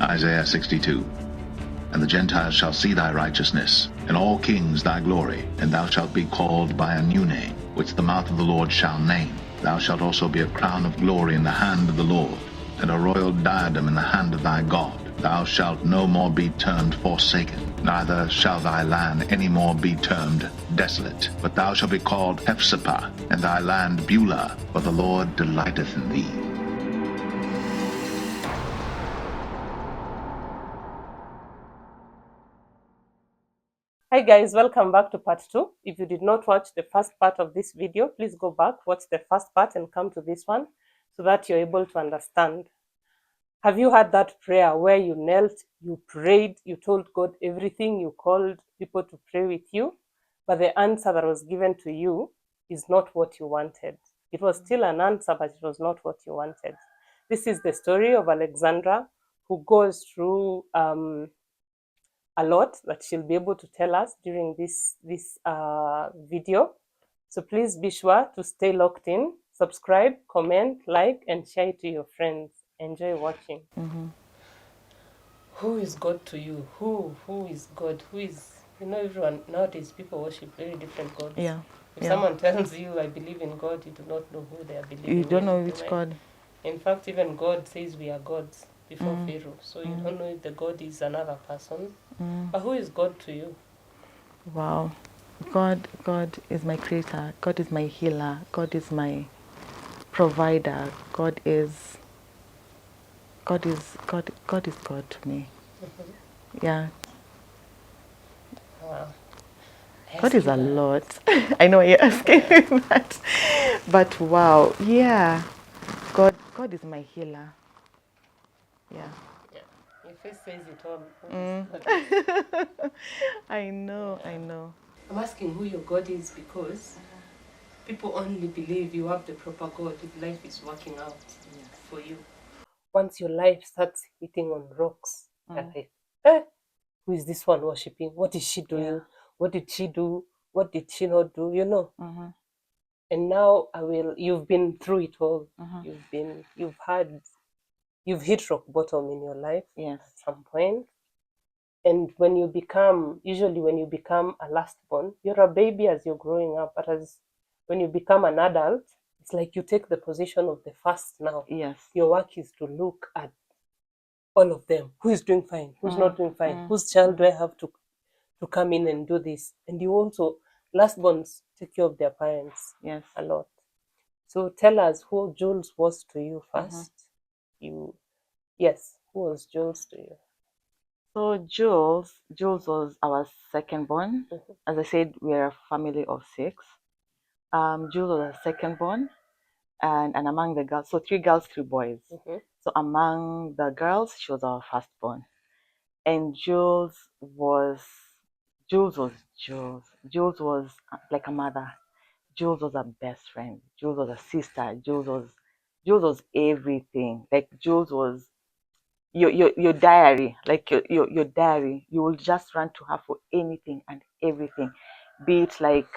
Isaiah 62. And the Gentiles shall see thy righteousness, and all kings thy glory, and thou shalt be called by a new name, which the mouth of the Lord shall name. Thou shalt also be a crown of glory in the hand of the Lord, and a royal diadem in the hand of thy God. Thou shalt no more be termed forsaken, neither shall thy land any more be termed desolate, but thou shalt be called Hephzibah, and thy land Beulah, for the Lord delighteth in thee. Hi guys, welcome back to part 2. If you did not watch the first part of this video, please go back, watch the first part and come to this one so that you're able to understand. Have you had that prayer where you knelt, you prayed, you told God everything, you called people to pray with you, but the answer that was given to you is not what you wanted? It was still an answer, but it was not what you wanted. This is the story of Alexandra, who goes through a lot that she'll be able to tell us during this video. So please be sure to stay locked in, subscribe, comment, like, and share it to your friends. Enjoy watching. Who is God to you? Who is God? Who is, everyone nowadays, people worship very different gods. Yeah. If someone tells you, I believe in God, you do not know who they are believing in. You don't know which God. In fact, even God says we are gods before Pharaoh. So you don't know if the God is another person. But who is God to you? Wow. God is my creator. God is my healer. God is my provider. God is God to me. Yeah. Wow. God is a lot. I know you're asking me that. But wow, yeah. God is my healer. Yeah. Your face says it all. God. I know. I'm asking who your God is because people only believe you have the proper God if life is working out for you. Once your life starts hitting on rocks, you're like, who is this one worshipping? What is she doing? Yeah. What did she do? What did she not do? And now you've been through it all. You've hit rock bottom in your life Yes. at some point. And usually when you become a lastborn, you're a baby as you're growing up, but when you become an adult, it's like you take the position of the first now. Yes. Your work is to look at all of them. Who is doing fine? Who's not doing fine? Whose child do I have to come in and do this? And you also, lastborns take care of their parents. Yes. A lot. So tell us who Jules was to you first. Who was Jules to you? So Jules was our second born. As I said, we're a family of 6. Jules was our second born, and among the girls, so 3 girls, 3 boys. So among the girls, she was our firstborn, and Jules was Jules. Jules was like a mother. Jules was a best friend. Jules was a sister. Jules was everything. Like Jules was your diary, like your diary. You will just run to her for anything and everything, be it like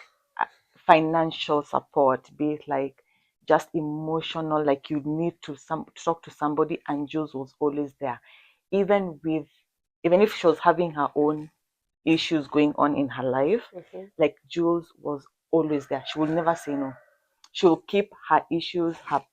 financial support, be it like just emotional, like you need to talk to somebody, and Jules was always there, even if she was having her own issues going on in her life. Like Jules was always there. She will never say no. She will keep her issues, her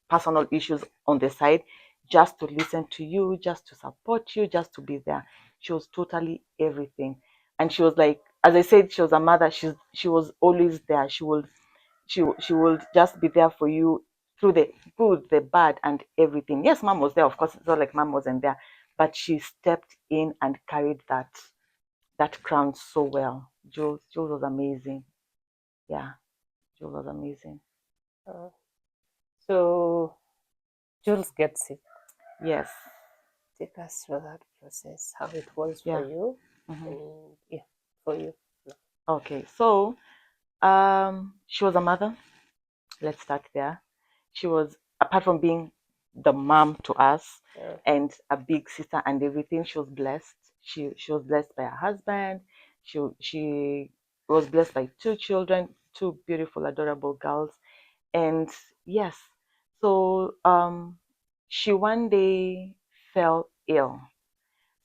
personal issues on the side, just to listen to you, just to support you, just to be there. She was totally everything. And she was like, as I said, she was a mother. She was always there. She will just be there for you through the good, the bad, and everything. Yes, mom was there. Of course, it's not like mom wasn't there, but she stepped in and carried that crown so well. Jules was amazing. Yeah, Jules was amazing. So Jules gets sick. Yes. Take us through that process, how it was for you, and for you. Okay, so she was a mother. Let's start there. She was, apart from being the mom to us and a big sister and everything, she was blessed. She was blessed by her husband. She was blessed by 2 children, 2 beautiful, adorable girls. And yes, so she one day fell ill.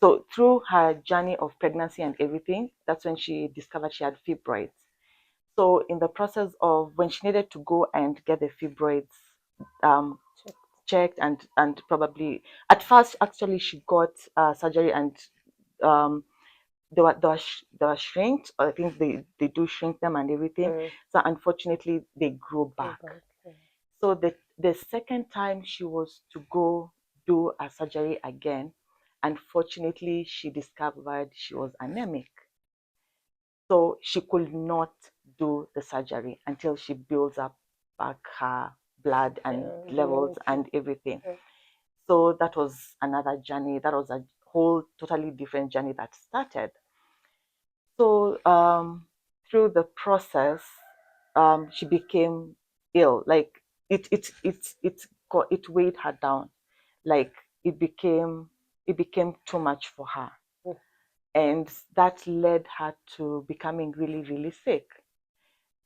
So through her journey of pregnancy and everything, that's when she discovered she had fibroids. So in the process of when she needed to go and get the fibroids um, checked and probably at first actually she got surgery and um, they were shrinked. I think they do shrink them and everything. So unfortunately they grew back. So the second time she was to go do a surgery again, unfortunately she discovered she was anemic. So she could not do the surgery until she builds up back her blood and levels and everything. So that was another journey. That was a whole totally different journey that started. So through the process, she became ill. Like it weighed her down. Like it became too much for her, and that led her to becoming really really sick.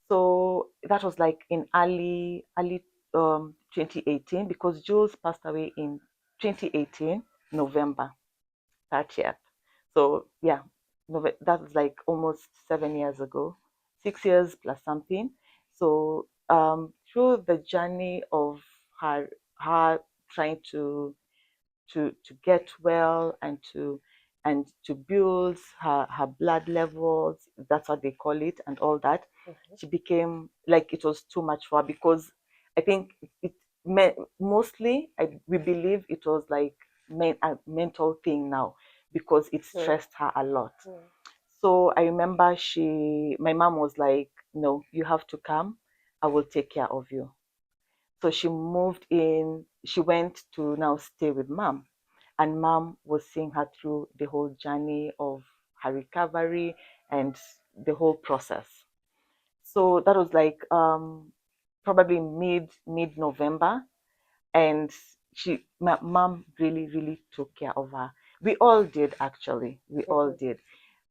So that was like in early 2018, because Jules passed away in 2018 November 30th. So yeah, that was like almost 7 years ago, 6 years plus something. So through the journey of her trying to get well and to build her blood levels, that's what they call it, and all that, she became like it was too much for her, because I think it mostly we believe it was like a mental thing now, because it stressed her a lot. So I remember my mom was like, no, you have to come, I will take care of you. So she moved in, she went to now stay with mom, and mom was seeing her through the whole journey of her recovery and the whole process. So that was like probably mid November, and my mom really really took care of her. We all did, actually, we all did.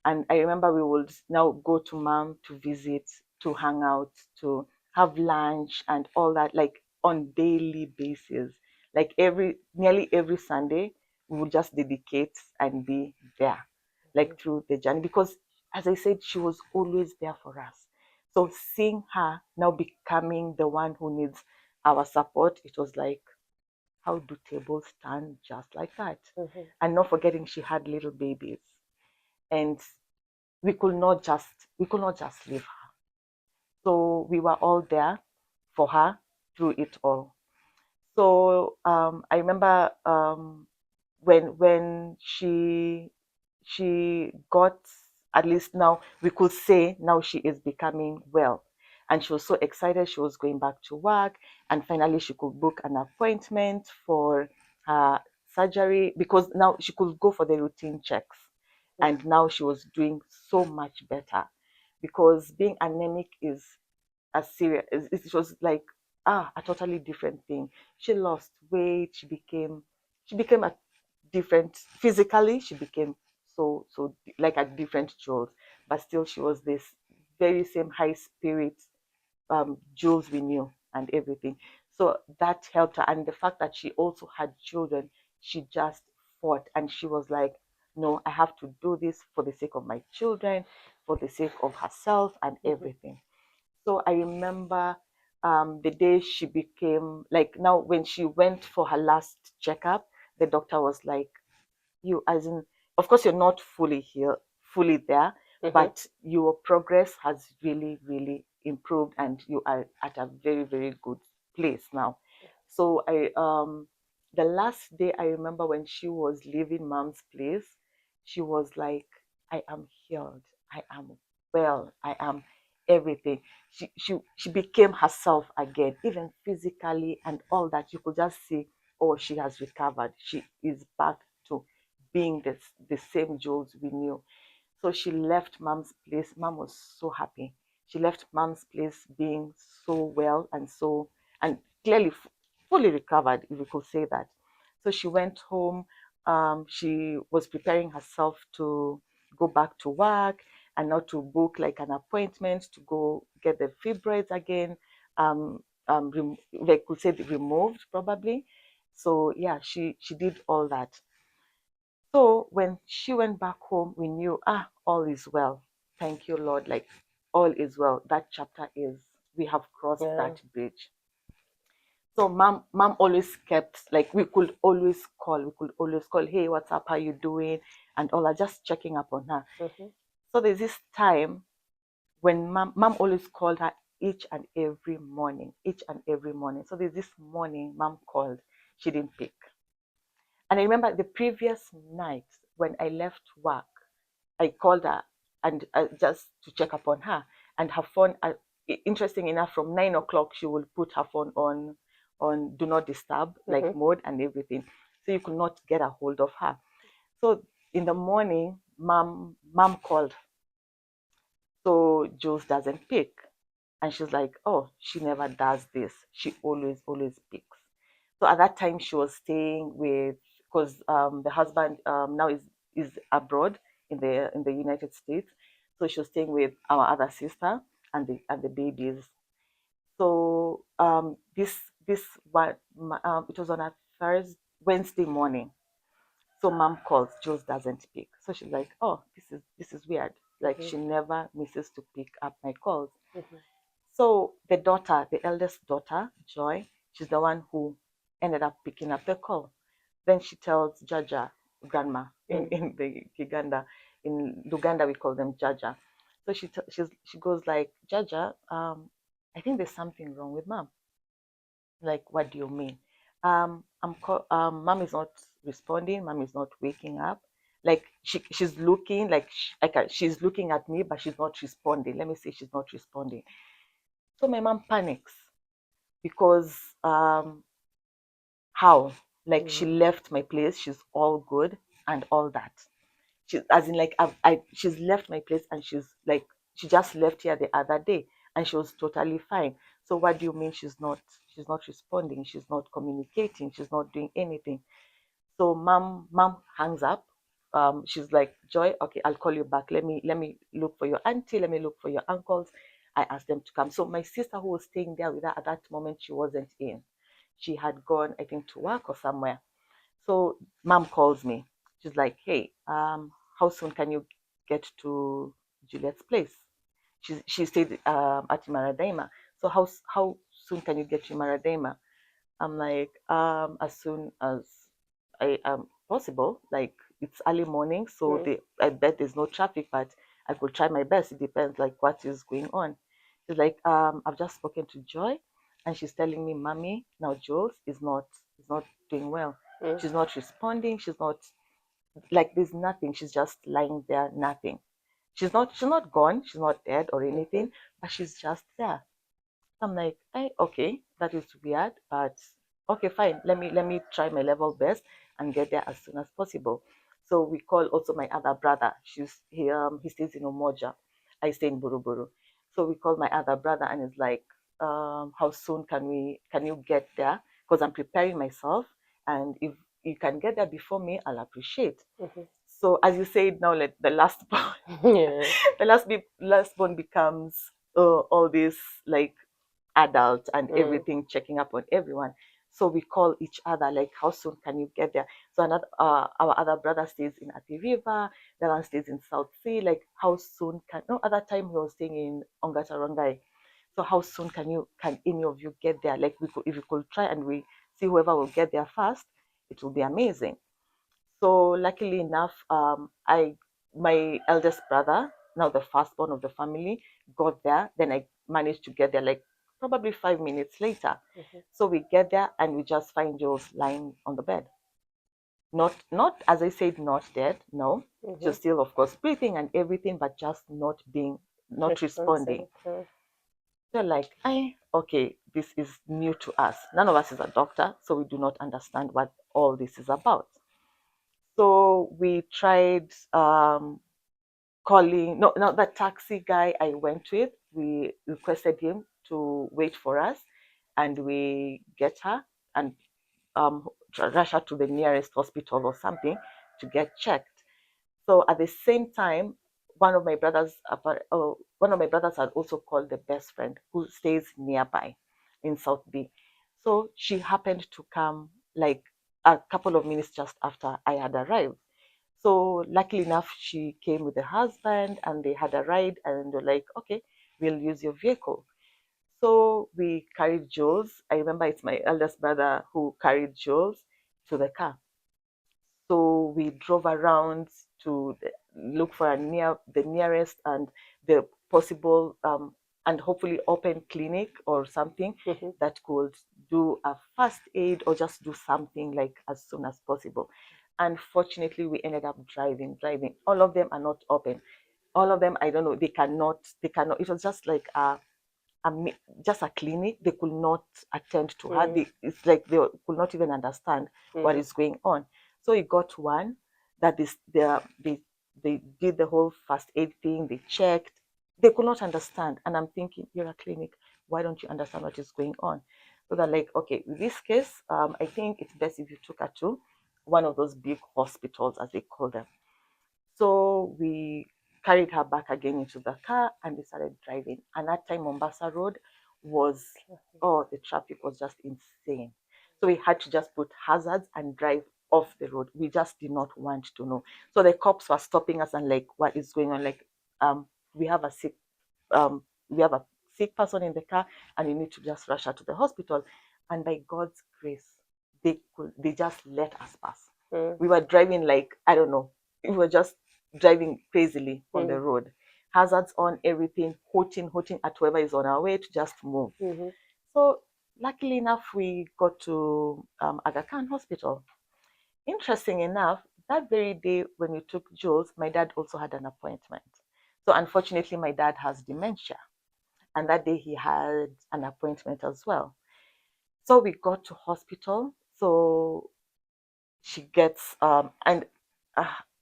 And I remember we would now go to mom to visit, to hang out, to have lunch and all that, like on daily basis. Like nearly every Sunday, we would just dedicate and be there, like through the journey. Because as I said, she was always there for us. So seeing her now becoming the one who needs our support, it was like, how do tables turn just like that? And not forgetting she had little babies. And we could not just leave her. So we were all there for her through it all. So I remember when she got, at least now we could say now she is becoming well, and she was so excited. She was going back to work, and finally she could book an appointment for her surgery, because now she could go for the routine checks, and now she was doing so much better, because being anemic is a serious, it was like a totally different thing. She lost weight, she became a different, physically she became so like a different Jules, but still she was this very same high spirit Jules we knew and everything. So that helped her, and the fact that she also had children, she just fought, and she was like, no, I have to do this for the sake of my children, for the sake of herself and everything. So I remember the day she became like, now when she went for her last checkup, the doctor was like, you, as in, of course you're not fully healed, fully there, but your progress has really really improved, and you are at a very very good place now. So the last day I remember, when she was leaving mom's place, she was like, I am healed, I am well, I am everything. She became herself again, even physically and all that. You could just see, oh, she has recovered, she is back to being the same Jules we knew. So she left mom's place. Mom was so happy. She left mom's place being so well and clearly fully recovered, if we could say that. So she went home. She was preparing herself to go back to work, and not to book like an appointment to go get the fibroids again. They could say removed probably. So yeah, she did all that. So when she went back home, we knew, all is well. Thank you, Lord. Like, all is well. That chapter is, we have crossed that bridge. So mom always kept, like, we could always call, hey, what's up? How you doing? And all that, just checking up on her. So there's this time when mom always called her each and every morning. So there's this morning mom called, she didn't pick. And I remember the previous night when I left work, I called her and just to check up on her. And her phone, interesting enough, from 9 o'clock she will put her phone on do not disturb, like mode and everything. So you could not get a hold of her. So in the morning, mom called. So Jules doesn't pick. And she's like, oh, she never does this. She always picks. So at that time, she was staying with, because the husband now is abroad in the United States. So she was staying with our other sister and the babies. So this one, it was on a Wednesday morning. So mom calls, Jules doesn't pick. So she's like, oh, this is weird. Like, she never misses to pick up my calls. So the daughter, the eldest daughter, Joy, she's the one who ended up picking up the call. Then she tells Jaja, grandma, in the Uganda, in Luganda we call them Jaja. So she goes like, Jaja, I think there's something wrong with mom. Like, what do you mean? Mom is not responding. Mom is not waking up. Like, she's looking like she's looking at me, but she's not responding. Let me say she's not responding. So my mom panics because how? Like, she left my place, she's all good and all that. She, as in, like, she's left my place and she's like, she just left here the other day and she was totally fine. So what do you mean she's not responding? She's not communicating. She's not doing anything. So mom hangs up. She's like, Joy, okay, I'll call you back. Let me look for your auntie. Let me look for your uncles. I asked them to come. So my sister, who was staying there with her at that moment, she wasn't in. She had gone, I think, to work or somewhere. So mom calls me. She's like, hey, how soon can you get to Juliet's place? She stayed at Maradema. So how soon can you get to Maradema? I'm like, as soon as I am possible. Like, it's early morning, so I bet there's no traffic, but I could try my best. It depends, like, what is going on. She's like, I've just spoken to Joy, and she's telling me, Mommy, now Jules is not doing well. She's not responding. She's not, like, there's nothing. She's just lying there, nothing. She's not gone. She's not dead or anything, but she's just there. I'm like, okay, that is weird, but okay, fine. Let me try my level best and get there as soon as possible. So we call also my other brother. He stays in Umoja. I stay in Buruburu. So we call my other brother and it's like, how soon can you get there? Because I'm preparing myself, and if you can get there before me, I'll appreciate. So as you said now, like, the last born, the last born becomes all this, like, adult and everything, checking up on everyone. So we call each other, like, how soon can you get there? So our other brother stays in Athi River, the one stays in South Sea. Like, how soon can, no, other time he was staying in Ongatarongai. So how soon can any of you get there? Like, if we could try and we see whoever will get there first, it will be amazing. So luckily enough, my eldest brother, now the firstborn of the family, got there. Then I managed to get there, like, probably 5 minutes later. So we get there and we just find Jules lying on the bed. Not as I said, not dead. No, just still, of course, breathing and everything, but just not responding. They're like, okay, this is new to us. None of us is a doctor, so we do not understand what all this is about. So we tried calling, no, not the taxi guy I went with. We requested him to wait for us, and we get her and rush her to the nearest hospital or something to get checked. So at the same time, one of my brothers had also called the best friend who stays nearby in South B. So she happened to come, like, a couple of minutes just after I had arrived. So luckily enough, she came with her husband and they had a ride, and they're like, okay, we'll use your vehicle. So we carried Jules. I remember it's my eldest brother who carried Jules to the car. So we drove around to look for the nearest and the possible and hopefully open clinic or something that could do a first aid or just do something like as soon as possible. Unfortunately, we ended up driving. All of them are not open. All of them, I don't know, they cannot. It was just like just a clinic. They could not attend to her. It's like they could not even understand what is going on. So we got one that they did the whole first aid thing. They checked. They could not understand. And I'm thinking, you're a clinic. Why don't you understand what is going on? So they're like, okay, in this case, I think it's best if you took her to one of those big hospitals, as they call them. So we carried her back again into the car and we started driving. And that time, Mombasa Road was, oh, the traffic was just insane. So we had to just put hazards and drive off the road. We just did not want to know. So the cops were stopping us and like, what is going on? Like, we have a sick, we have a sick person in the car and you need to just rush her to the hospital. And by God's grace, they just let us pass. We were driving like, I don't know, we were just driving crazily on the road, hazards on, everything, hooting at whoever is on our way to just move. So luckily enough, we got to Aga Khan Hospital. Interesting enough, that very day when we took Jules, my dad also had an appointment. So unfortunately, my dad has dementia, and that day he had an appointment as well. So we got to hospital. So she gets uh, and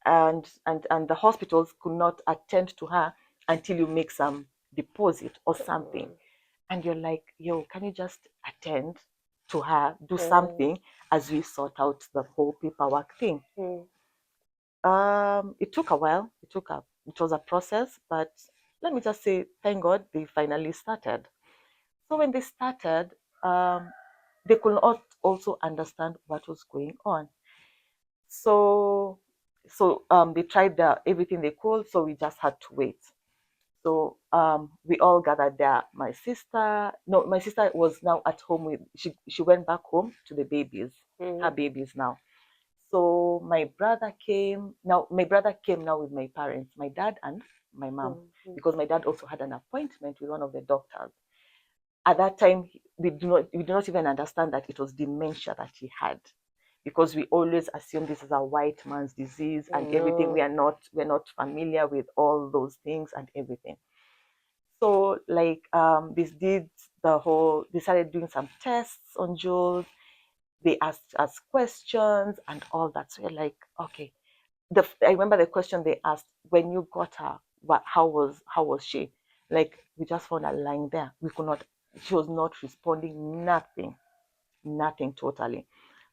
the hospitals could not attend to her until you make some deposit or something. And you're like, yo, can you just attend to her, do something as we sort out the whole paperwork thing? It took a while. It was a process, but let me just say, thank God they finally started. So when they started, they could not also understand what was going on. So they tried everything they could, so we just had to wait. So we all gathered there. My sister was now at home with she went back home to the babies, her babies now. So my brother came now. My brother came now with my parents, my dad and my mom, because my dad also had an appointment with one of the doctors. At that time, we do not even understand that it was dementia that he had, because we always assume this is a white man's disease and everything. We're not familiar with all those things and everything. So like they started doing some tests on Jules. They asked us questions and all that. So we're like, okay. I remember the question they asked, when you got her, how was she? Like, we just found her lying there. She was not responding, nothing totally.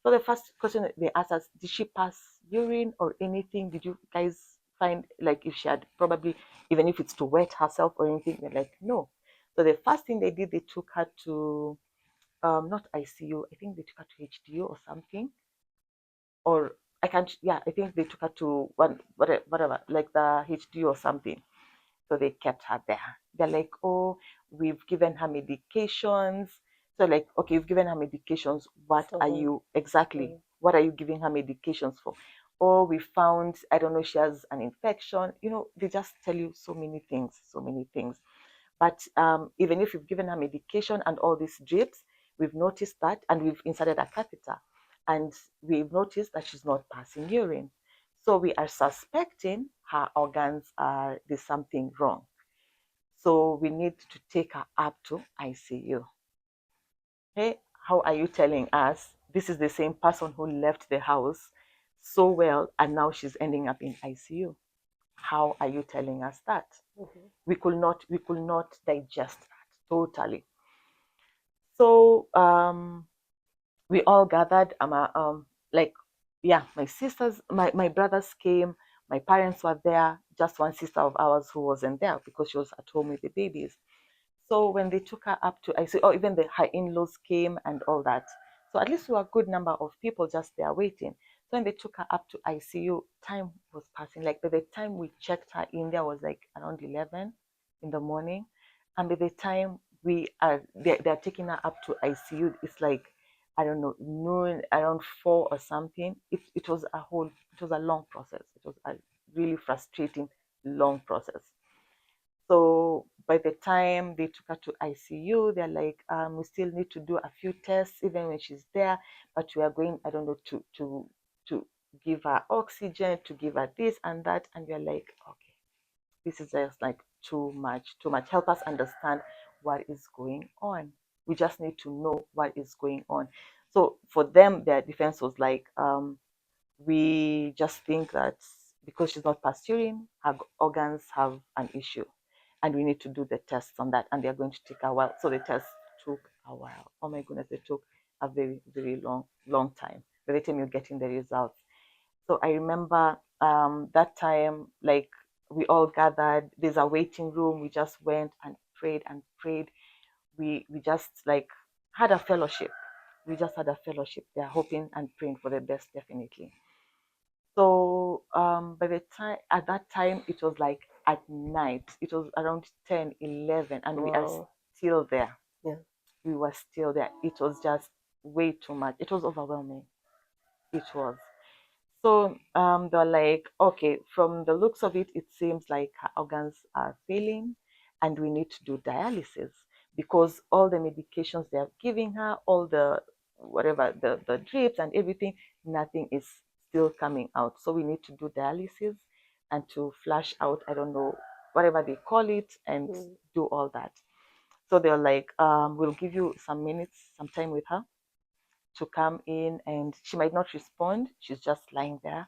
So the first question they asked us, did she pass urine or anything? Did you guys find like if she had probably, even if it's to wet herself or anything? They're like, no. So the first thing they did, they took her to not ICU. I think they took her to HDU or something. Or I can't, yeah, I think they took her to whatever, like the HDU or something. So they kept her there. They're like, oh, we've given her medications. So like, okay, you've given her medications. What are you exactly? What are you giving her medications for? Or we found, I don't know, she has an infection. They just tell you so many things. But even if you've given her medication and all these drips, we've noticed that, and we've inserted a catheter, and we've noticed that she's not passing urine. So we are suspecting her organs there's something wrong. So we need to take her up to ICU. Hey, how are you telling us this is the same person who left the house so well and now she's ending up in ICU? How are you telling us that? We could not digest that totally. So we all gathered. My brothers came, my parents were there, just one sister of ours who wasn't there because she was at home with the babies. So when they took her up to ICU, or even her in-laws came and all that. So at least we were a good number of people just there waiting. So when they took her up to ICU, time was passing. Like by the time we checked her in, there was like around 11 in the morning, and by the time they're taking her up to ICU, it's like, I don't know, noon, around 4 or something. It was a long process. It was a really frustrating long process. So by the time they took her to ICU, they're like, we still need to do a few tests even when she's there, but we are going, I don't know, to give her oxygen, to give her this and that. And we're like, okay, this is just like too much, too much. Help us understand what is going on. We just need to know what is going on. So for them, their defense was like, we just think that because she's not pursuing, her organs have an issue, and we need to do the tests on that, and they're going to take a while. So the tests took a while. Oh my goodness, they took a very, very long time. By the time you're getting the results. So I remember that time, like we all gathered. There's a waiting room. We just went and prayed and prayed. We just like had a fellowship. We just had a fellowship. They're hoping and praying for the best, definitely. So by the time at that time it was like at night. It was around 10, 11, and we are Wow. still there. Yeah. We were still there. It was just way too much. It was overwhelming. It was. So they're like, okay, from the looks of it, it seems like her organs are failing and we need to do dialysis because all the medications they are giving her, all the whatever, the drips and everything, nothing is still coming out. So we need to do dialysis and to flush out, I don't know, whatever they call it, and do all that. So they're like, we'll give you some minutes, some time with her to come in, and she might not respond. She's just lying there,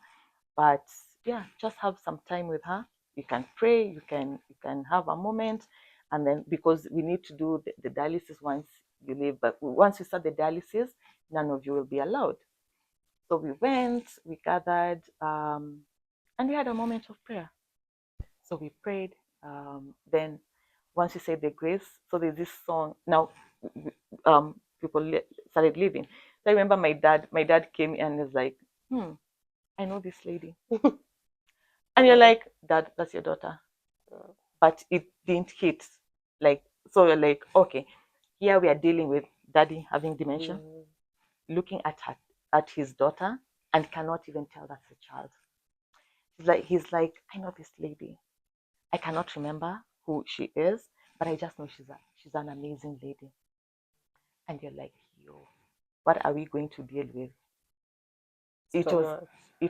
but yeah, just have some time with her. You can pray, you can have a moment, and then because we need to do the dialysis once you leave, but once we start the dialysis, none of you will be allowed. So we went, we gathered, and we had a moment of prayer. So we prayed. Then once we said the grace, so there's this song now. People started leaving. So I remember my dad. My dad came and was like, I know this lady. And you're like, Dad, that's your daughter. But it didn't hit. Like, so you're like, okay, here we are dealing with daddy having dementia, looking at his daughter, and cannot even tell that's a child. He's like, I know this lady. I cannot remember who she is, but I just know she's an amazing lady. And you're like, yo, what are we going to deal with? It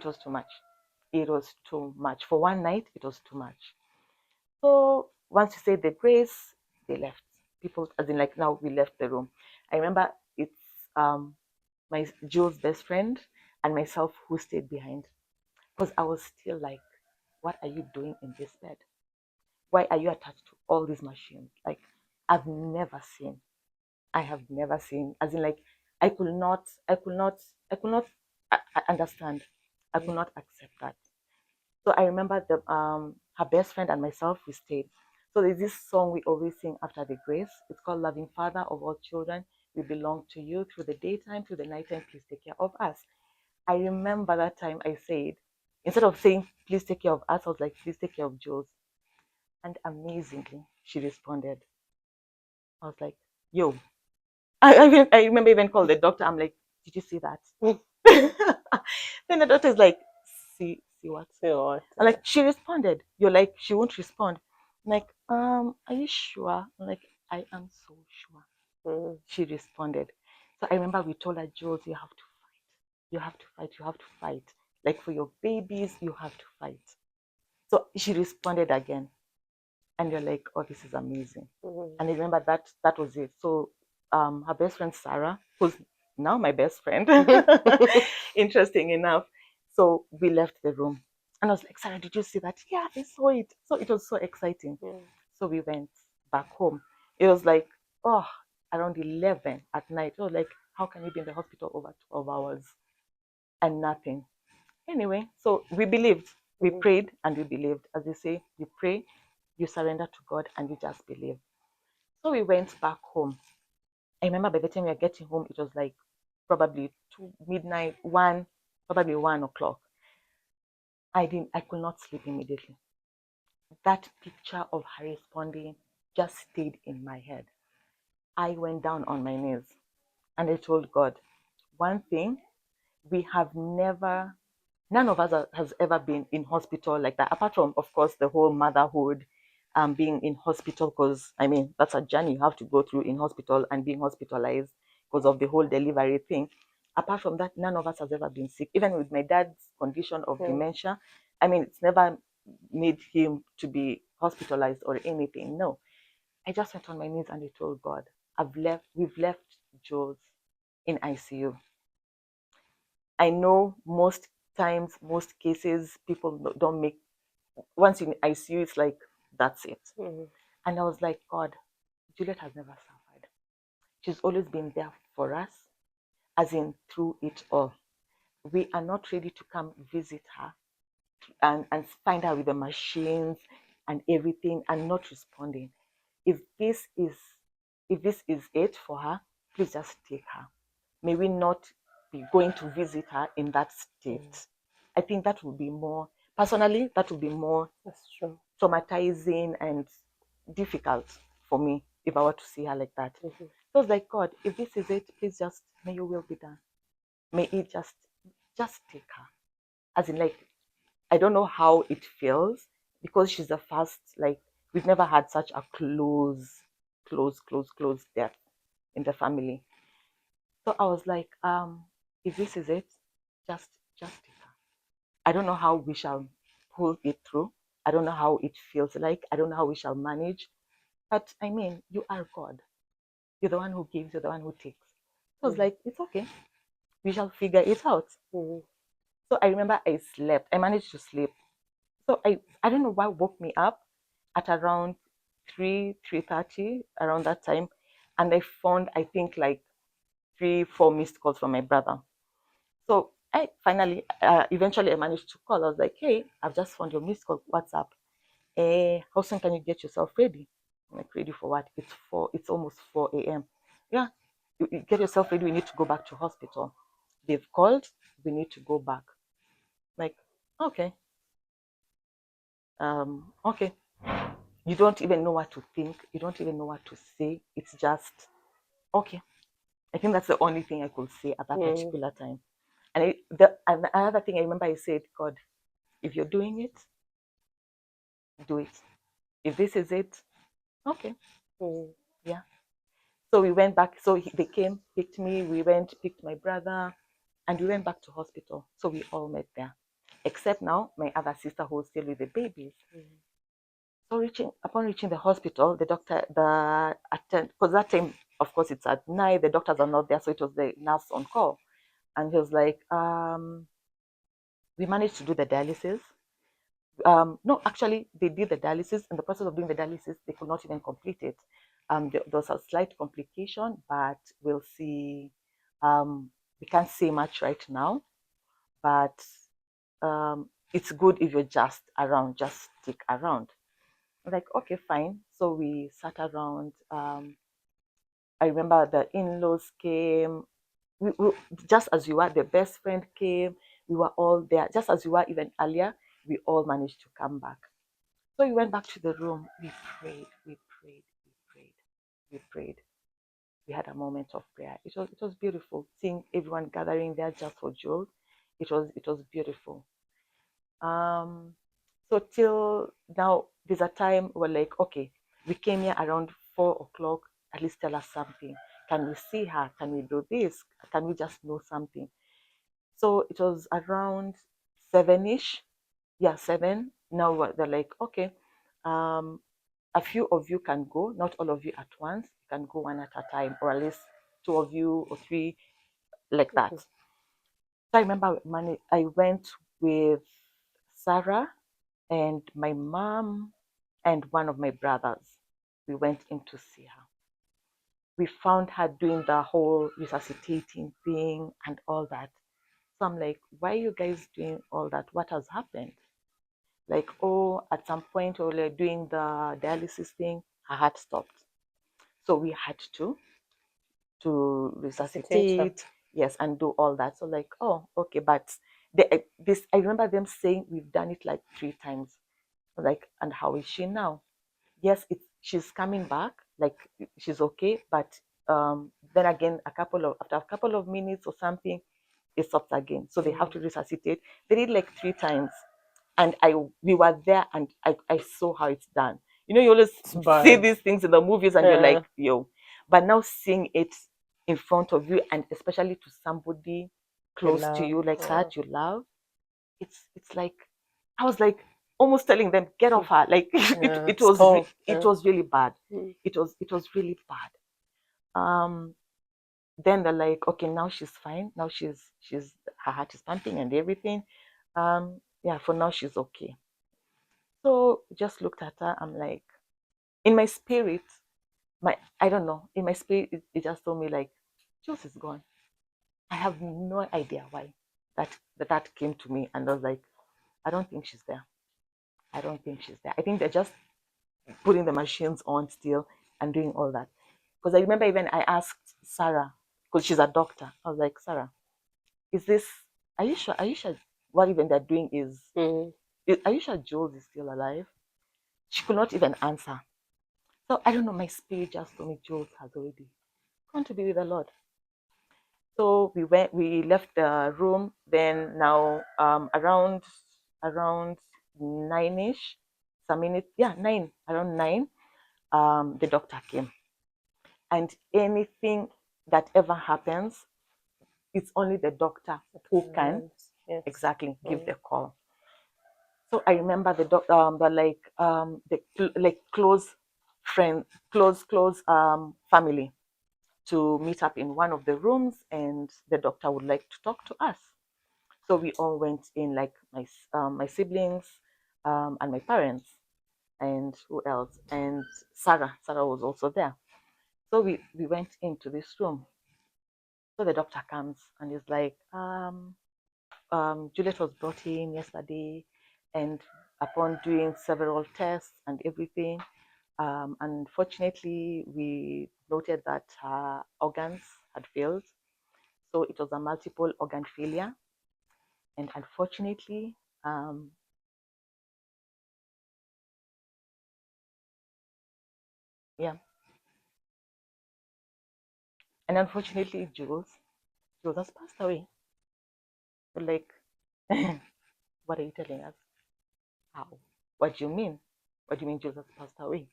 was too much. It was too much. For one night, it was too much. So once you say the grace, they left. People, as in like now, we left the room. I remember it's my Jules' best friend and myself who stayed behind, because I was still like, what are you doing in this bed? Why are you attached to all these machines? Like, I have never seen, as in like, I could not understand. I could not accept that. So I remember her best friend and myself, we stayed. So there's this song we always sing after the grace. It's called Loving Father of All Children. We belong to you through the daytime, through the nighttime. Please take care of us. I remember that time I said, instead of saying, please take care of us, I was like, please take care of Jules. And amazingly, she responded. I was like, yo. I remember even called the doctor. I'm like, did you see that? Then the doctor is like, see what? See what? I'm like, she responded. You're like, she won't respond. I'm like, are you sure? I'm like, I am so sure. She responded. So I remember we told her, Jules, you have to fight. You have to fight. You have to fight. Like for your babies, you have to fight. So she responded again. And you're like, oh, this is amazing. And I remember that was it. So her best friend, Sarah, who's now my best friend, interesting enough. So we left the room. And I was like, Sarah, did you see that? Yeah, I saw it. So it was so exciting. So we went back home. It was like, around 11 at night. I was like, how can you be in the hospital over 12 hours and nothing? Anyway, so we believed. We prayed and we believed. As they say, you pray, you surrender to God, and you just believe. So we went back home. I remember by the time we were getting home, it was like probably 2 midnight, 1. probably 1 o'clock. I could not sleep immediately. That picture of her responding just stayed in my head. I went down on my knees and I told God, one thing, we have never, none of us has ever been in hospital like that, apart from, of course, the whole motherhood, being in hospital, because I mean, that's a journey you have to go through in hospital and being hospitalized because of the whole delivery thing. Apart from that, none of us has ever been sick. Even with my dad's condition of dementia, I mean, it's never made him to be hospitalized or anything. No, I just went on my knees and I told God, we've left Jules in ICU. I know most times, most cases, people don't make, once in ICU, it's like, that's it. And I was like, God, Juliet has never suffered. She's always been there for us, as in through it all. We are not ready to come visit her and find her with the machines and everything and not responding. If this is it for her, please just take her. May we not be going to visit her in that state. I think that would be more, personally, that would be more traumatizing and difficult for me if I were to see her like that. So I was like, God, if this is it, please just, may your will be done. May it just take her. As in, like, I don't know how it feels because she's the first, like, we've never had such a close death in the family. So I was like, if this is it, just take her. I don't know how we shall pull it through. I don't know how it feels like. I don't know how we shall manage. But I mean, you are God. You're the one who gives, you're the one who takes. So I was like, it's okay. We shall figure it out. So I remember I slept. I managed to sleep. So I don't know what woke me up at around 3:30, around that time. And I found, I think, like 3-4 missed calls from my brother. So I finally, eventually I managed to call. I was like, hey, I've just found your missed call. What's up? How soon can you get yourself ready? I'm like, ready for what? It's almost 4 a.m. Yeah, you get yourself ready. We need to go back to hospital. They've called. We need to go back. Like, okay. Okay. You don't even know what to think. You don't even know what to say. It's just, okay. I think that's the only thing I could say at that particular time. And another thing I remember, I said, God, if you're doing it, do it. If this is it, okay. Yeah. So we went back. So they came, picked me. We went, picked my brother, and we went back to hospital. So we all met there, except now my other sister who was still with the babies. So upon reaching the hospital, the doctor, because that time, of course, it's at night. The doctors are not there, so it was the nurse on call, and he was like, "We managed to do the dialysis." No, actually, they did the dialysis. In the process of doing the dialysis, they could not even complete it. There was a slight complication, but we'll see. We can't say much right now, but it's good if you're just around, just stick around. I'm like, okay, fine. So we sat around. I remember the in-laws came. We, just as you were, the best friend came. We were all there. Just as you were even earlier, we all managed to come back. So we went back to the room. We prayed, we prayed, we prayed, we prayed. We had a moment of prayer. It was beautiful seeing everyone gathering there just for Jules. It was beautiful. So till now, there's a time we're like, okay, we came here around 4 o'clock. At least tell us something. Can we see her? Can we do this? Can we just know something? So it was around 7-ish. Yeah, 7. Now they're like, okay, a few of you can go, not all of you at once. You can go one at a time, or at least 2 of you or 3, like that. So I remember I went with Sarah and my mom and one of my brothers. We went in to see her. We found her doing the whole resuscitating thing and all that. So I'm like, why are you guys doing all that? What has happened? Like, oh, at some point while we were doing the dialysis thing, her heart stopped. So we had to resuscitate, yes, and do all that. So like, oh, okay, but I remember them saying we've done it like 3 times. Like, and how is she now? Yes, she's coming back, like she's okay, but then again, after a couple of minutes or something, it stops again. So they have to resuscitate. They did like 3 times, and we were there, and I saw how it's done. You know, you always see these things in the movies, and you're like, yo, but now seeing it in front of you, and especially to somebody close to you like that you love, it's like, I was like almost telling them, get off her. Like it was really bad. It was really bad. Then they're like, okay, now she's fine. Now her heart is pumping and everything. Yeah, for now she's okay. So just looked at her. I'm like, in my spirit, I don't know. In my spirit, it just told me like, Jules is gone. I have no idea why that came to me, and I was like, I don't think she's there. I don't think she's there. I think they're just putting the machines on still and doing all that. Because I remember even I asked Sarah, because she's a doctor. I was like, Sarah, are you sure? Are you sure what even they're doing are you sure Jules is still alive? She could not even answer. So I don't know, my spirit just told me Jules has already gone to be with the Lord. So we left the room. Then now around 9ish, some minutes, yeah, 9, around 9, the doctor came. And anything that ever happens, it's only the doctor who can exactly give the call. So I remember the close friend, close family to meet up in one of the rooms, and the doctor would like to talk to us. So we all went in, like my siblings, and my parents, and who else? And Sarah was also there. So we went into this room. So the doctor comes and is like, Juliet was brought in yesterday, and upon doing several tests and everything, unfortunately, we noted that her organs had failed. So it was a multiple organ failure. And unfortunately, yeah. And unfortunately, Jules has passed away. We're like, what are you telling us? How? What do you mean? What do you mean Jules has passed away?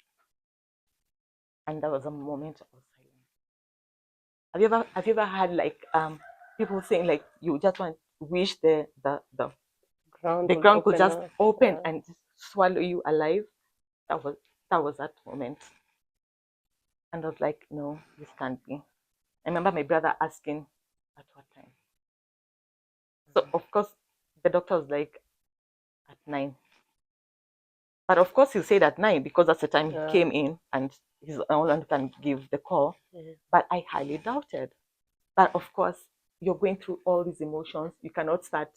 And that was a moment of silence. Have you ever had like people saying like you just wish the ground could just open and swallow you alive? That was that moment. And I was like, no, this can't be. I remember my brother asking, at what time? So of course the doctor was like, at 9. But of course he said at 9 because that's the time he came in and he's the only one who can give the call. But I highly doubted. But of course, you're going through all these emotions. You cannot start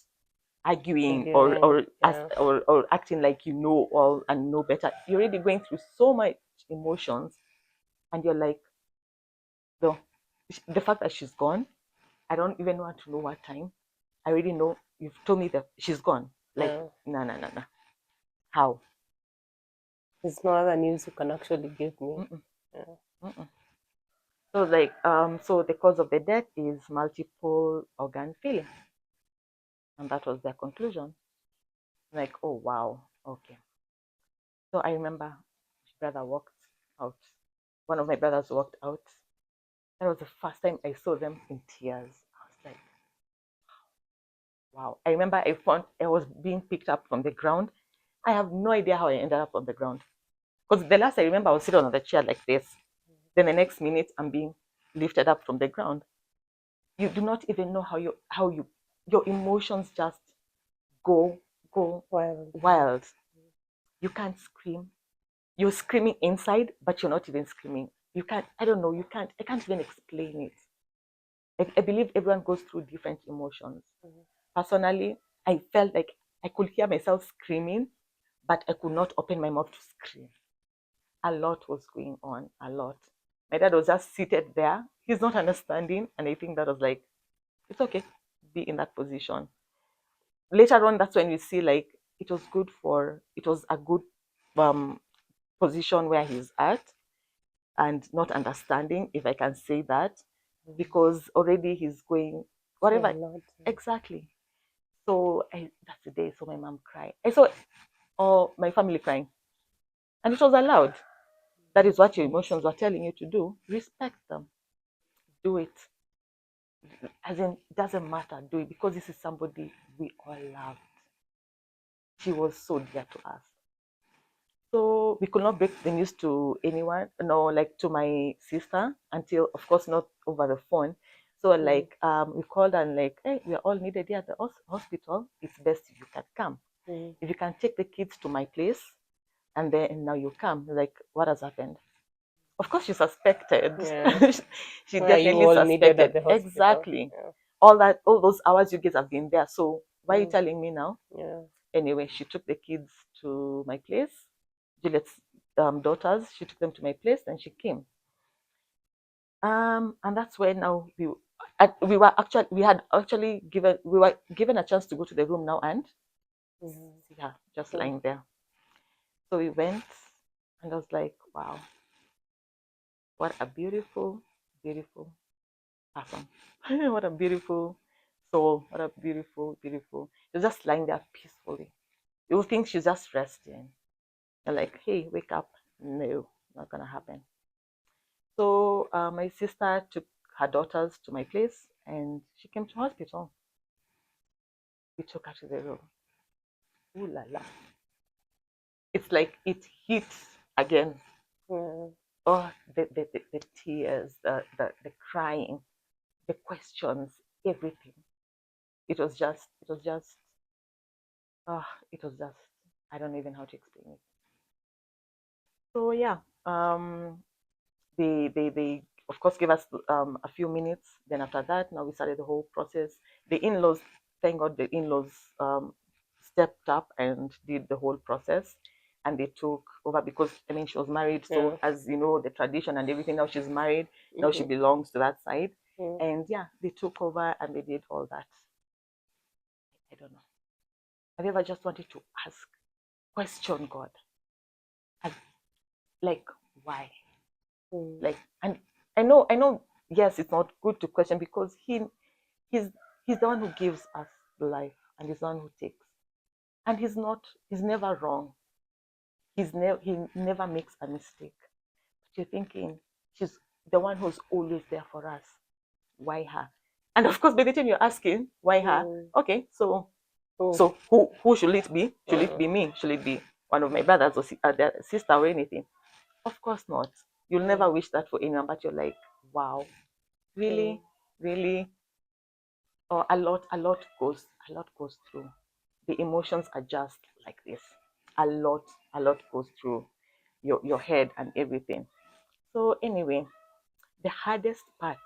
arguing or acting like you know all and know better. You're already going through so much emotions, and you're like, no, the fact that she's gone, I don't even want to know what time. I already know you've told me that she's gone. Like, no. How? There's no other news you can actually give me. So like, so the cause of the death is multiple organ failure, and that was their conclusion. Like, oh wow, okay. So I remember my brother walked out. One of my brothers walked out. That was the first time I saw them in tears. I was like, wow. I remember I was being picked up from the ground. I have no idea how I ended up on the ground. Because the last I remember, I was sitting on the chair like this. Then the next minute, I'm being lifted up from the ground. You do not even know how your emotions just go wild. You can't scream. You're screaming inside, but you're not even screaming. You can't, I don't know, I can't even explain it. I believe everyone goes through different emotions. Personally, I felt like I could hear myself screaming, but I could not open my mouth to scream. A lot was going on, a lot. My dad was just seated there. He's not understanding, and I think that was like, it's okay, be in that position. later on, that's when we see like it was a good position where he's at, and not understanding, if I can say that, because already he's going whatever. Exactly. So that's the day. So my mom cried. I saw all my family crying, and it was allowed. That is what your emotions were telling you to do. Respect them. Do it. As in, it doesn't matter. Do it, because this is somebody we all loved. She was so dear to us. So we could not break the news to anyone, no, like to my sister, until, of course, not over the phone. So like we called and like, hey, we are all needed here at the hospital. It's best if you can come. If you can take the kids to my place, and then now you come. Like, what has happened? Of course, she suspected. Yeah. She Where you definitely all needed at suspected. the hospital. Exactly. Yeah. All those hours you guys have been there. So why are you telling me now? Yeah. Anyway, she took the kids to my place. Juliet's daughters. She took them to my place, and she came. And that's when now we were given a chance to go to the room now and see her just lying there. So we went, and I was like, wow, what a beautiful, beautiful person. What a beautiful soul. What a beautiful, beautiful. She's just lying there peacefully. You would think she's just resting. You're like, hey, wake up. No, not gonna happen. So my sister took her daughters to my place, and she came to hospital. We took her to the room. Ooh la la. It's like it hits again. Yeah. Oh, the tears, the crying, the questions, everything. It was just, I don't even know how to explain it. So yeah, they of course gave us a few minutes. Then after that, now we started the whole process. The in-laws, thank God, the in-laws stepped up and did the whole process, and they took over, because I mean she was married, so Yeah. as you know, the tradition and everything. Now she's married. Now she belongs to that side, and yeah, they took over and they did all that. I don't know. Have you ever just wanted to ask, question God? Like, why? Like, and I know, yes, it's not good to question, because he's he's the one who gives us life, and he's the one who takes. And he's never wrong. He never makes a mistake. But you're thinking, she's the one who's always there for us. Why her? And of course, by the time you're asking why her, okay, so who should it be? Should it be me? Should it be one of my brothers, or their sister, or anything? Of course not. You'll never wish that for anyone, but you're like, wow, really, really. Or a lot goes through. The emotions are just like this. A lot goes through your head and everything. So anyway, the hardest part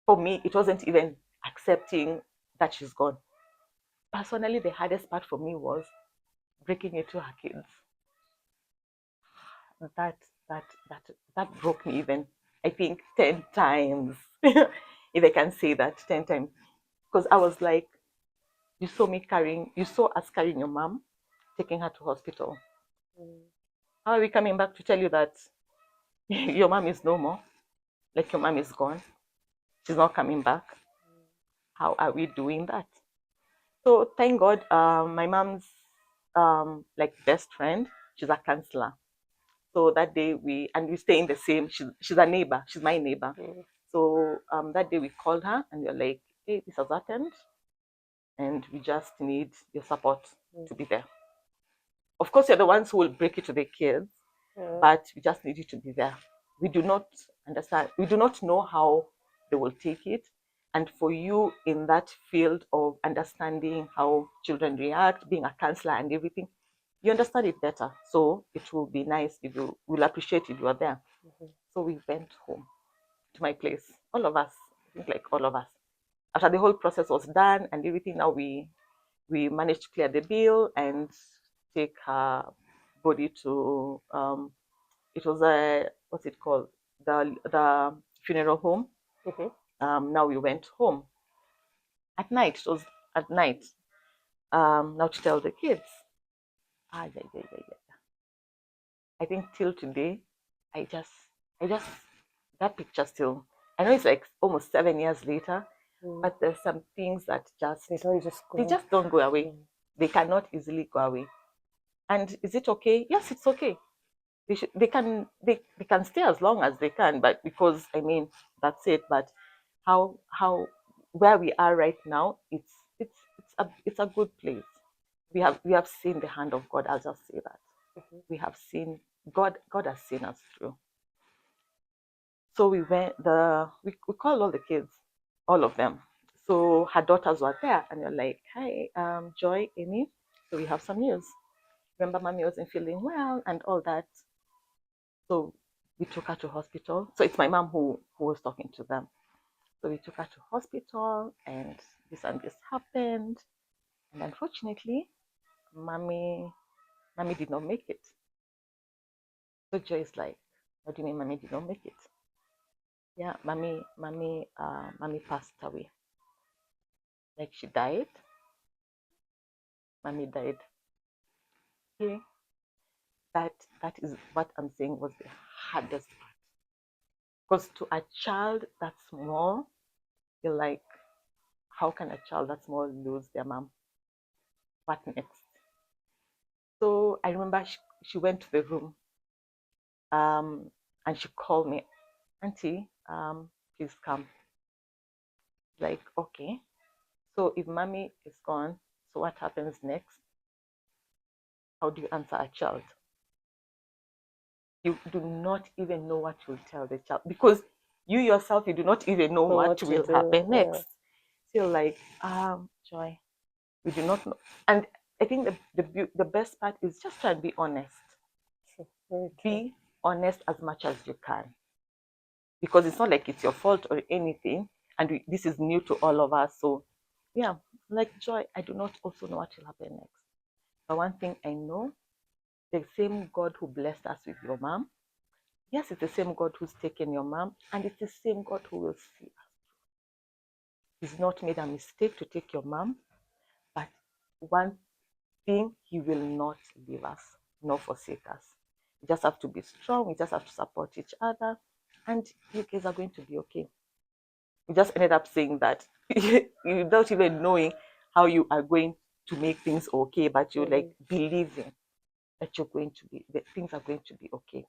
for me, it wasn't even accepting that she's gone. Personally, the hardest part for me was breaking it to her kids. That that that that broke me, even I think 10 times. If I can say that, 10 times. Because I was like, you saw us carrying your mom, taking her to hospital. How are we coming back to tell you that your mom is no more? Like, your mom is gone. She's not coming back. How are we doing that? So thank God, my mom's like best friend, she's a counselor. So that day we stay in the same. She's a neighbor. She's my neighbor. So that day we called her and we are like, hey, this has happened, and we just need your support to be there. Of course, you're the ones who will break it to the kids, but we just need you to be there. We do not understand. We do not know how they will take it. And for you in that field of understanding how children react, being a counselor and everything, you understand it better. So it will be nice if you will appreciate if you are there. So we went home to my place. All of us, I think, like all of us. After the whole process was done and everything, now we managed to clear the bill and take her body to it was a, what's it called, the funeral home. Now we went home at night. It was at night. now to tell the kids. I think till today, I just, that picture still, I know it's like almost 7 years later, but there's some things that They don't just go. they just don't go away. They cannot easily go away. And is it okay? Yes, it's okay. They can stay as long as they can, but because I mean that's it. But how where we are right now, it's a good place. We have seen the hand of God. I'll just say that. We have seen God has seen us through. So we went we called all the kids, all of them. So her daughters were there and they're like, "Hi, Joy, Amy, so we have some news. Remember mommy wasn't feeling well and all that." So we took her to hospital. So it's my mom who was talking to them. So we took her to hospital and this happened. And unfortunately, mommy did not make it. So Joy is like, "What do you mean mommy did not make it?" "Yeah, mommy passed away. Like she died. Mommy died." Okay. That is what I'm saying was the hardest part. Because to a child that small, you're like, how can a child that small lose their mom? What next? So I remember she went to the room and she called me, "Auntie, please come." Like, okay. So if mommy is gone, so what happens next? How do you answer a child? You do not even know what you'll tell the child because you yourself, you do not even know what will happen next. So like, Joy, we do not know. And I think the best part is just try and be honest. Be honest as much as you can. Because it's not like it's your fault or anything. And this is new to all of us. So yeah, like Joy, I do not also know what will happen next. But one thing I know, the same God who blessed us with your mom, yes, it's the same God who's taken your mom, and it's the same God who will see us. He's not made a mistake to take your mom, but one thing, he will not leave us nor forsake us. We just have to be strong. We just have to support each other, and you guys are going to be okay. We just ended up saying that without even knowing how you are going to make things okay, but you're like believing that you're going to be, that things are going to be okay.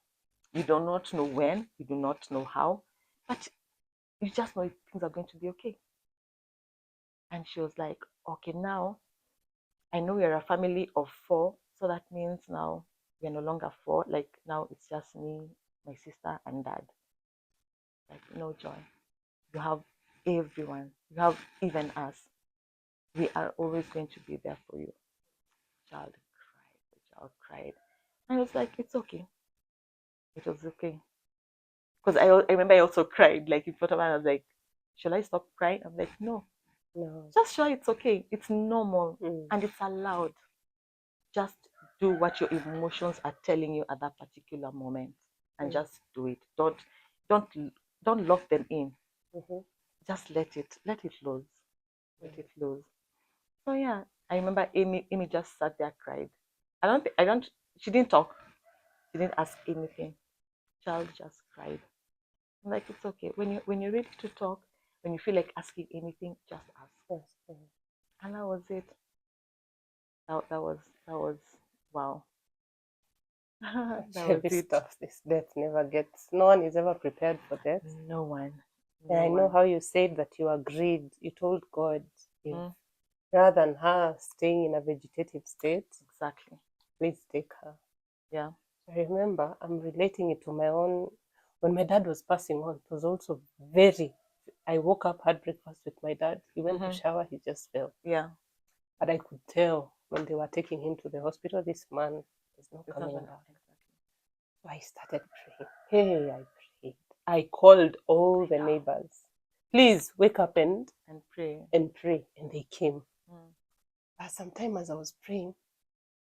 You do not know when, you do not know how, but you just know things are going to be okay. And she was like, "Okay, now I know we're a family of 4, so that means now we're no longer 4. Like now it's just me, my sister, and dad." Like, no, Joy. You have everyone. You have even us. We are always going to be there for you. Child cried. The child cried. And I was like, it's okay. It was okay. Because I remember I also cried. Like in front of her, I was like, should I stop crying? I'm like, no. Just show it's okay. It's normal and it's allowed. Just do what your emotions are telling you at that particular moment, and just do it. Don't lock them in. Just let it loose. Let it loose. So yeah, I remember Amy just sat there, cried. I don't. She didn't talk. She didn't ask anything. Child just cried. I'm like, it's okay. When you're ready to talk, when you feel like asking anything, just ask. And that was it. That was wow. This stuff, this death never gets. No one is ever prepared for death. No one. And I know how you said that you agreed. You told God, if rather than her staying in a vegetative state, exactly, please take her. Yeah. I remember I'm relating it to my own. When my dad was passing on, it was also very. I woke up, had breakfast with my dad. He went to shower. He just fell. Yeah. But I could tell when they were taking him to the hospital, this man is not coming back. So I started praying. Hey, I prayed. I called all the neighbors. Please wake up and pray. And pray. And they came. But sometime as I was praying,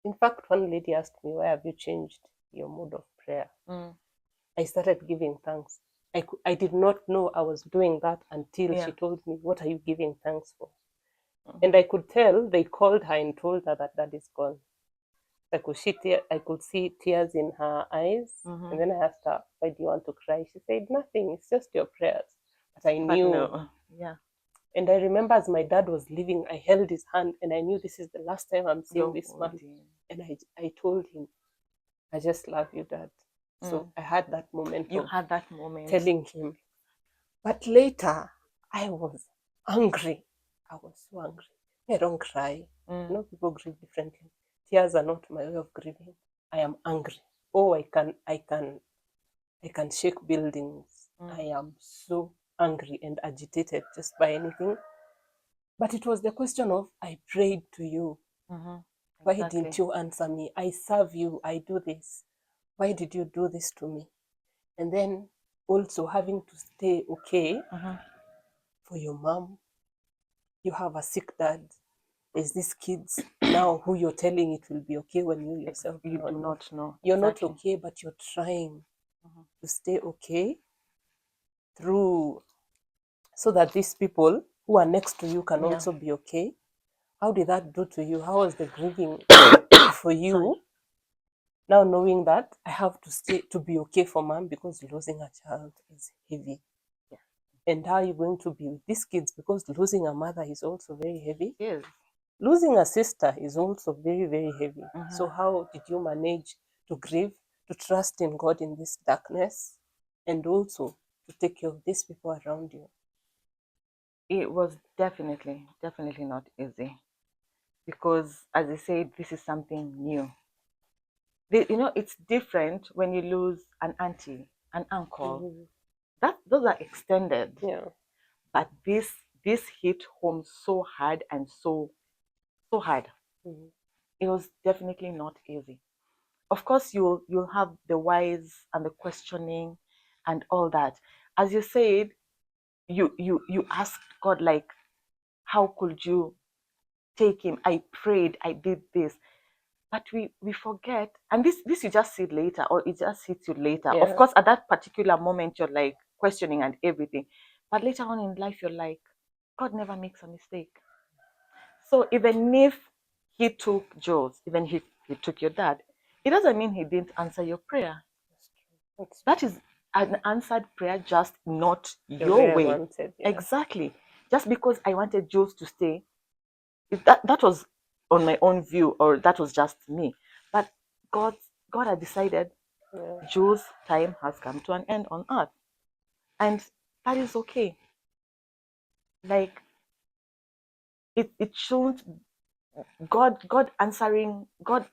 in fact, one lady asked me, why have you changed your mode of prayer? I started giving thanks. I did not know I was doing that until she told me, what are you giving thanks for? And I could tell they called her and told her that dad is gone. I could see tears in her eyes. And then I asked her, why do you want to cry? She said, nothing, it's just your prayers. But I But knew. no, yeah. And I remember as my dad was leaving, I held his hand and I knew this is the last time I'm seeing this man. And I told him, I just love you, Dad. So I had that moment. You had that moment. Telling him. But later, I was angry. I was so angry. I don't cry. You know, people grieve differently. Tears are not my way of grieving. I am angry. Oh, I can shake buildings. I am so angry and agitated just by anything. But it was the question of, I prayed to you. Why didn't you answer me? I serve you. I do this. Why did you do this to me? And then also having to stay okay for your mom. You have a sick dad. There's these kids now who you're telling it will be okay when you yourself do not know. You're not okay, but you're trying to stay okay through, so that these people who are next to you can also be okay. How did that do to you? How was the grieving for you? Sorry. Now knowing that I have to be okay for mom because losing a child is heavy. Yeah. And how are you going to be with these kids? Because losing a mother is also very heavy. Yes. Losing a sister is also very, very heavy. So how did you manage to grieve, to trust in God in this darkness, and also to take care of these people around you? It was definitely not easy. Because, as I said, this is something new. It's different when you lose an auntie, an uncle. Those are extended. Yeah. But this hit home so hard and so hard. It was definitely not easy. Of course, you'll have the whys and the questioning and all that. As you said, you asked God, like, how could you take him? I prayed, I did this. But we forget, and this you just see later, or it just hits you later. Yeah. Of course, at that particular moment, you're like questioning and everything. But later on in life, you're like, God never makes a mistake. So even if he took Jules, even if he took your dad, it doesn't mean he didn't answer your prayer. That is an answered prayer, just not your way. Wanted, yeah. Exactly. Just because I wanted Jules to stay, that was on my own view, or that was just me. But God had decided Jules' time has come to an end on earth. And that is okay. Like, it shouldn't, God answering our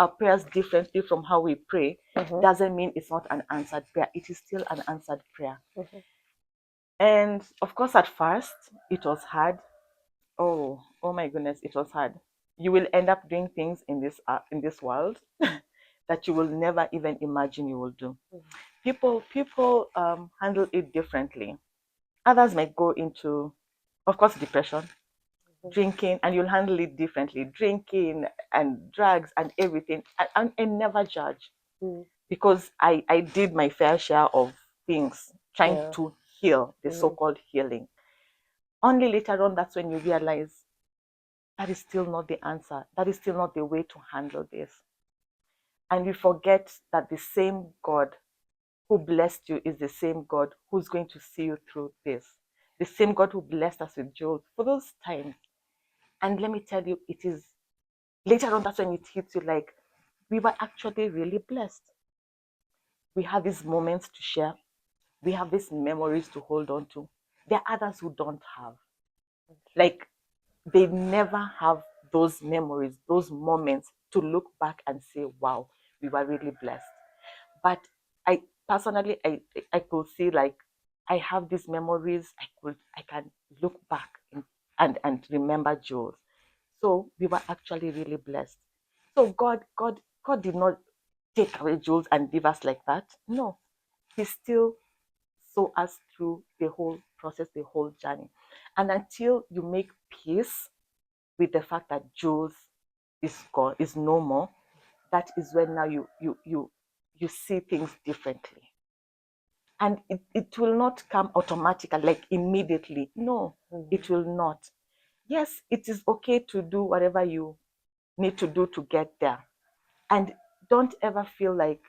prayers differently from how we pray doesn't mean it's not an answered prayer. It is still an answered prayer. And of course, at first it was hard. Oh my goodness, it was hard. You will end up doing things in this world that you will never even imagine you will do. People handle it differently. Others might go into, of course, depression, drinking, and you'll handle it differently. Drinking and drugs and everything, and never judge, because I did my fair share of things trying to heal, the so-called healing. Only later on, that's when you realize that is still not the answer. That is still not the way to handle this. And we forget that the same God who blessed you is the same God who's going to see you through this. The same God who blessed us with Job for those times. And let me tell you, it is later on, that's when it hits you, like, we were actually really blessed. We have these moments to share. We have these memories to hold on to. There are others who don't have. Like, they never have those memories, those moments to look back and say, wow, we were really blessed. But I personally, I could see, like, I have these memories. I can look back and remember Jules. So we were actually really blessed. So God did not take away Jules and leave us like that. No, He still saw us through the whole process, the whole journey. And until you make peace with the fact that Jules is gone, is no more, that is when now you see things differently. And it will not come automatically, like immediately. No, It will not. Yes, it is okay to do whatever you need to do to get there. And don't ever feel like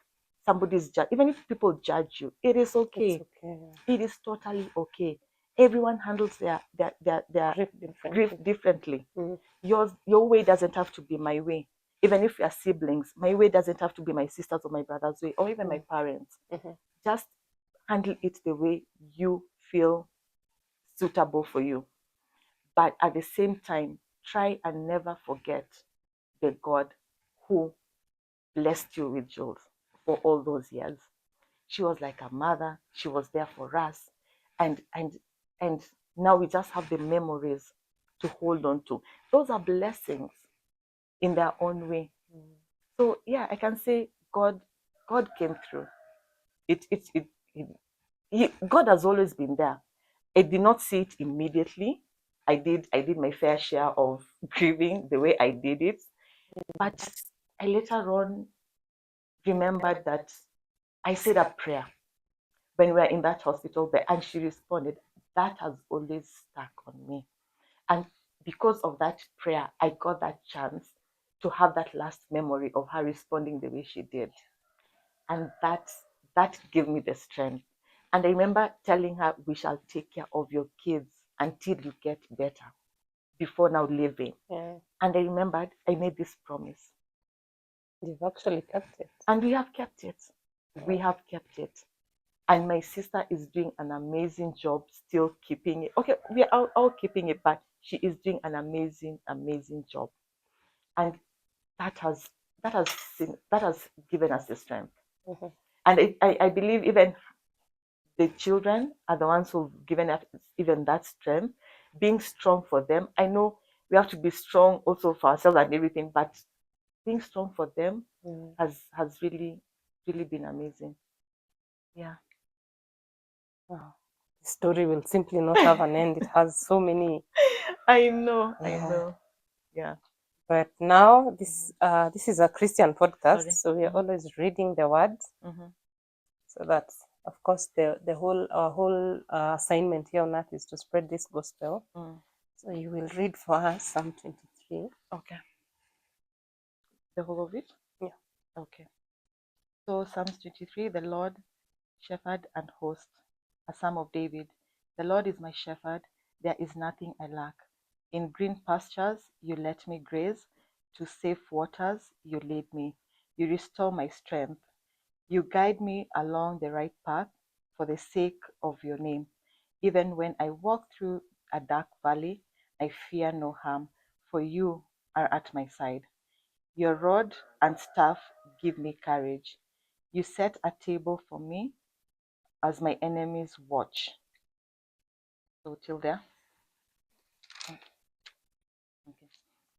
somebody's judge. Even if people judge you, it is okay. It's okay. It is totally okay. Everyone handles their grief differently. Your way doesn't have to be my way. Even if we are siblings, my way doesn't have to be my sister's or my brother's way, or even my parents. Just handle it the way you feel suitable for you. But at the same time, try and never forget the God who blessed you with Jules for all those years. She was like a mother. She was there for us. And now we just have the memories to hold on to. Those are blessings in their own way. So yeah, I can say God came through. God has always been there. I did not see it immediately. I did my fair share of grieving the way I did it. But I later on remembered that I said a prayer when we were in that hospital bed, and she responded. That has always stuck on me. And because of that prayer, I got that chance to have that last memory of her responding the way she did. And that gave me the strength. And I remember telling her, we shall take care of your kids until you get better, before now leaving. Yeah. And I remembered I made this promise. You've actually kept it. And we have kept it. We have kept it. And my sister is doing an amazing job still keeping it. Okay, we are all keeping it, but she is doing an amazing, amazing job. And that has given us the strength. And I believe even the children are the ones who've given us even that strength, being strong for them. I know we have to be strong also for ourselves and everything, but being strong for them has really, really been amazing. Yeah. Wow. The story will simply not have an end. It has so many. I know. Yeah. But now this is a Christian podcast, Okay. so we are always reading the word. So that, of course, the whole assignment here on earth is to spread this gospel. So you will read for us Psalm 23. Okay. The whole of it? Yeah. Okay. So Psalms 23, the Lord, shepherd and host, a psalm of David. The Lord is my shepherd, there is nothing I lack. In green pastures you let me graze, to safe waters you lead me. You restore my strength. You guide me along the right path for the sake of your name. Even when I walk through a dark valley, I fear no harm, for you are at my side. Your rod and staff give me courage. You set a table for me as my enemies watch. So till there. Okay.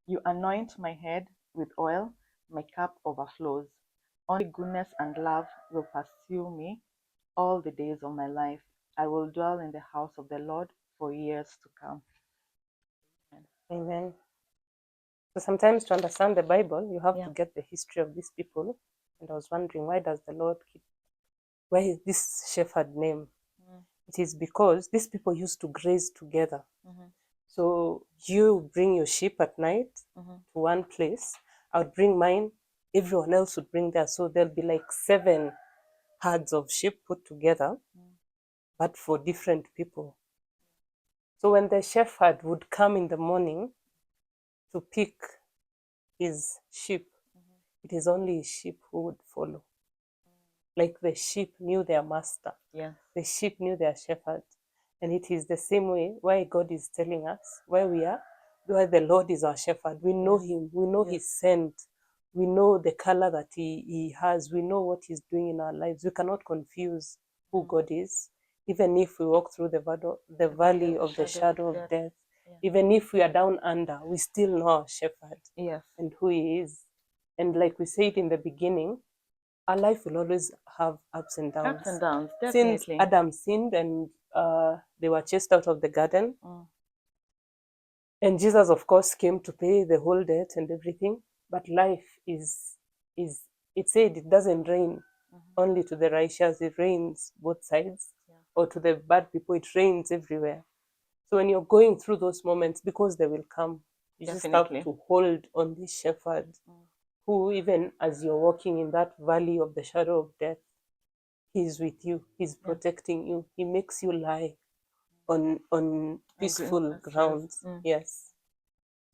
You anoint my head with oil, my cup overflows. Only goodness and love will pursue me all the days of my life. I will dwell in the house of the Lord for years to come. Amen. So sometimes to understand the Bible, you have Yeah. to get the history of these people. And I was wondering, why does the Lord why is this shepherd name? It is because these people used to graze together. So you bring your sheep at night to one place. I would bring mine. Everyone else would bring theirs. So there'll be like 7 herds of sheep put together, but for different people. So when the shepherd would come in the morning to pick his sheep, it is only his sheep who would follow. Like the sheep knew their master. Yeah. The sheep knew their shepherd. And it is the same way why God is telling us where we are, why the Lord is our shepherd. We know him. We know his scent. We know the color that he has. We know what he's doing in our lives. We cannot confuse who God is. Even if we walk through the valley of the shadow of death, even if we are down under, we still know our shepherd and who he is. And like we said in the beginning, our life will always have ups and downs. Ups and downs, definitely. Since Adam sinned and they were chased out of the garden, and Jesus, of course, came to pay the whole debt and everything. But life is it said it doesn't rain only to the righteous. It rains both sides, or to the bad people. It rains everywhere. So when you're going through those moments, because they will come, you just Definitely. have to hold on this shepherd who, even as you're walking in that valley of the shadow of death, he's with you, he's protecting you, he makes you lie on peaceful grounds. Yes.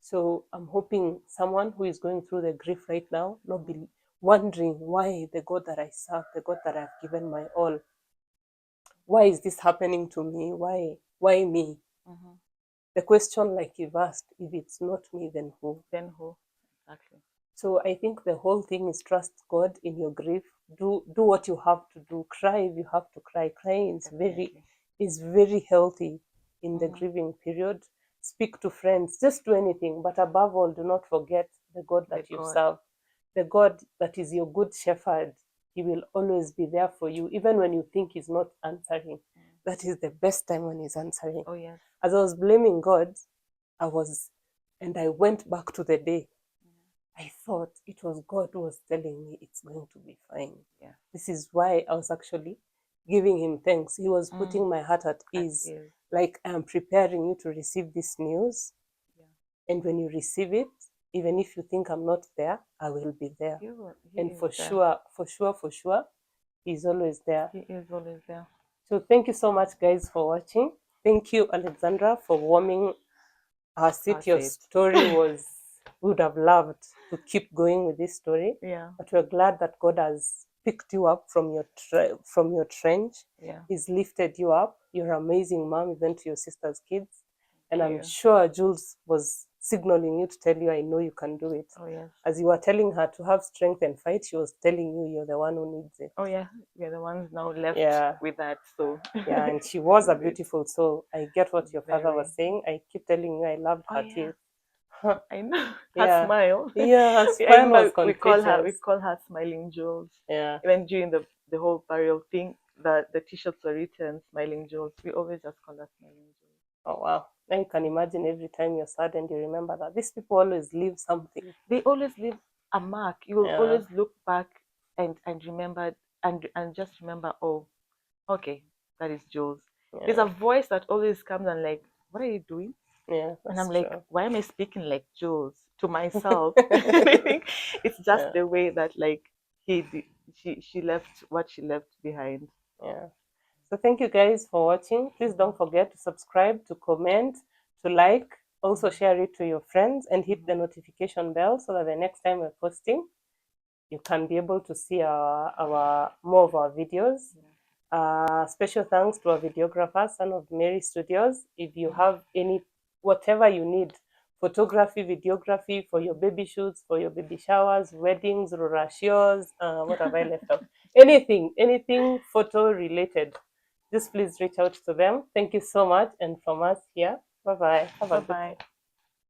So I'm hoping someone who is going through the grief right now not be wondering why the God that I serve, the God that I've given my all, why is this happening to me? Why me? The question, like you've asked, if it's not me, then who? Then who? Exactly. So I think the whole thing is trust God in your grief. Do what you have to do. Cry if you have to cry. Crying is very healthy in the grieving period. Speak to friends. Just do anything. But above all, do not forget the God that you serve. The God that is your good shepherd. He will always be there for you, even when you think he's not answering. That is the best time when he's answering. Oh, yes. As I was blaming God, I went back to the day. I thought it was God who was telling me it's going to be fine. Yeah. This is why I was actually giving him thanks. He was putting my heart at ease. Like, I'm preparing you to receive this news. Yeah. And when you receive it, even if you think I'm not there, I will be there. And for sure, he's always there. He is always there. So thank you so much, guys, for watching. Thank you, Alexandra, for warming our seat. Your story was, we would have loved to keep going with this story. Yeah. But we're glad that God has picked you up from your trench. Yeah. He's lifted you up. You're an amazing mom, even to your sister's kids. And I'm sure Jules was signaling you to tell you, I know you can do it. Oh, yes. As you were telling her to have strength and fight, she was telling you you're the one who needs it. Oh, yeah. We're the ones now left with that. So yeah, and she was a beautiful soul. I get what your father was saying. I keep telling you I loved her teeth. I know. Her smile. Yeah, her smile was contagious. We call her Smiling Jules. Yeah. Even during the whole burial thing, the t-shirts were written Smiling Jules. We always just call her Smiling Jules. Oh, wow. Now you can imagine every time you're sad and you remember that. These people always leave something. They always leave a mark. You will always look back and remember and just remember, oh, okay, that is Jules. Yeah. There's a voice that always comes and like, what are you doing? Yeah, and I'm like, why am I speaking like Jules to myself? I think it's just the way that like she left what she left behind. Yeah. So thank you guys for watching. Please don't forget to subscribe, to comment, to like, also share it to your friends and hit the notification bell so that the next time we're posting, you can be able to see our more of our videos. Special thanks to our videographer, Son of Mary Studios. If you have whatever you need, photography, videography for your baby shoots, for your baby showers, weddings, rorashios, what have I left out? Anything photo related, just please reach out to them. Thank you so much. And from us here, bye-bye. Have a good day.